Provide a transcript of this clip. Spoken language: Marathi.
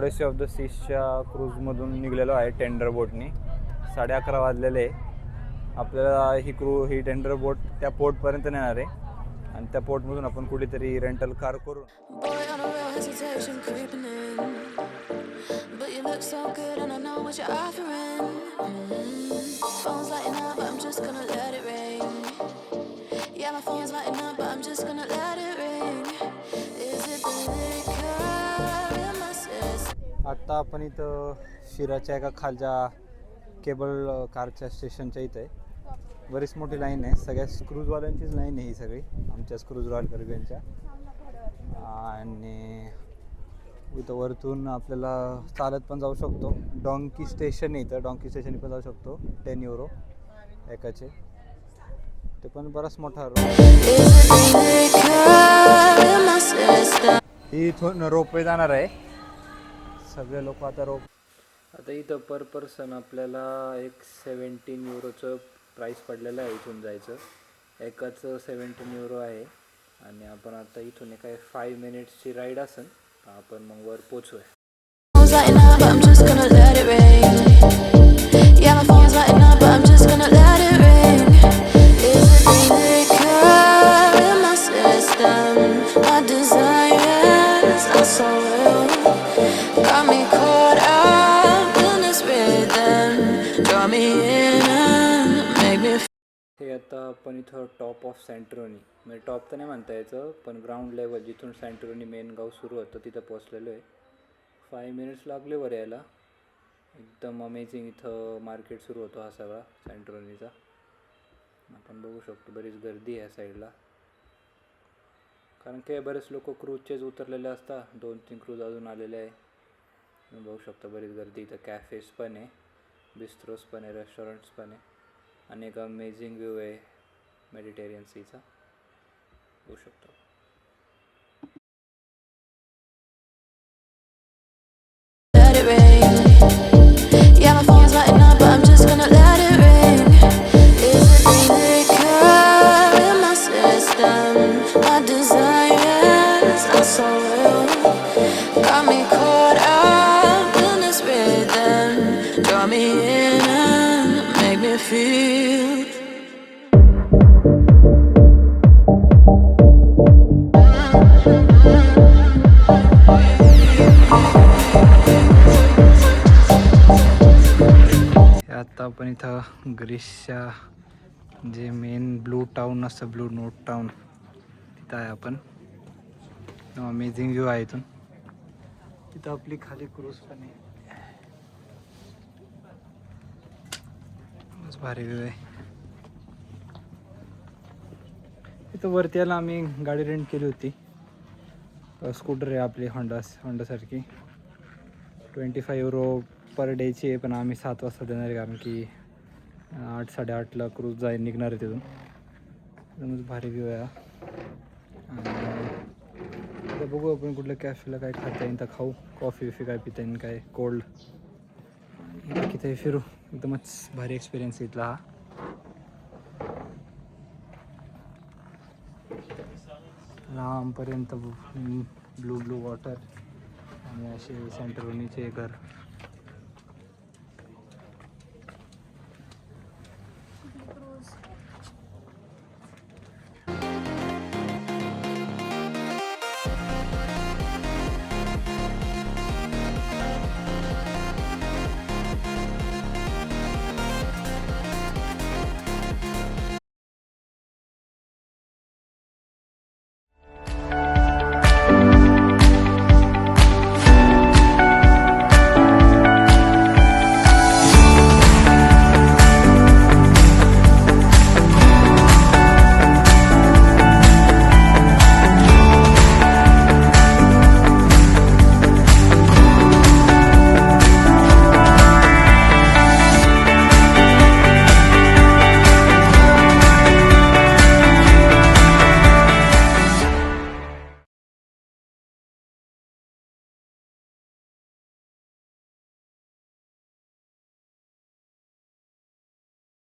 ओडेसी ऑफ द सीसच्या क्रूजमधून निघलेलो आहे टेंडर बोटनी. 11:30 वाजलेले. आपल्याला ही टेंडर बोट त्या पोर्टपर्यंत नेणार आहे आणि त्या पोर्टमधून आपण कुठेतरी रेंटल कार करून आत्ता आपण इथं शिराच्या एका खालच्या केबल कारच्या स्टेशनच्या इथं आहे. बरीच मोठी लाईन आहे. सगळ्या क्रूजवाल्यांचीच लाईन आहे ही सगळी, आमच्याच क्रूज रॉयल कॅरिबियनच्या. आणि इथं वरतून आपल्याला चालत पण जाऊ शकतो. डॉंकी स्टेशन आहे इथं, डॉंकी स्टेशन पण जाऊ शकतो. 10 युरो एकाचे. ते पण बराच मोठा ही इथून रोपवे जाणार आहे. सगळे लोक आता इथं पर पर्सन आपल्याला एक 17 युरोचं प्राईस पडलेलं आहे इथून जायचं. एकाचं 17 युरो आहे आणि आपण आता इथून काय 5 मिनिट्सची राईड असेल आपण मग वर पोचूया. हे आता आपण इथं टॉप ऑफ सँटरोनी, म्हणजे टॉप तर नाही म्हणता यायचं, पण ग्राउंड लेवल जिथून सँटरोनी मेन गाव सुरू होतं तिथं पोचलेलो आहे. 5 मिनिट्स लागले वर यायला. एकदम अमेझिंग इथं मार्केट सुरू होतो हा सगळा सँटरोनीचा. आपण बघू शकतो बरीच गर्दी आहे साईडला, कारण की बरेच लोक क्रूजचेच उतरलेले असतात. 2-3 क्रूज अजून आलेले आहे. बघू शकतो बरीच गर्दी. इथं कॅफेज पण आहे, बिस्ट्रोज पण आहे, रेस्टॉरंट्स पण आहे आणि एक अमेझिंग व्ह्यू आहे मेडिटेरियन सीचा. बघू शकतो. आता आपण इथं ग्रीसच्या जे मेन ब्लू टाऊन असतं, ब्लू नोट टाऊन, तिथं आहे आपण. अमेझिंग व्ह्यू आहे इथून. तिथं आपली खाली क्रूज पण आहे. भारी व्ह्यू आहे. इथं वरती यायला आम्ही गाडी रेंट केली होती. स्कूटर आहे आपली होंडासारखी. 25 युरो पर डेची आहे, पण आम्ही 7 वाजता देणार आहे कारण की 8-8:30ला क्रूज निघणार आहे तिथून. एकदमच भारी व्ह्यू आहे. आता बघू आपण कुठल्या कॅफेला काय खाता येईल तर खाऊ. कॉफी काय पिता येईल, काय कोल्ड. बाकी ते फिरू. एकदमच भारी एक्सपिरियन्स इथला हा. लांबपर्यंत ब्लू वॉटर आणि असे सँटरोनीचे घर.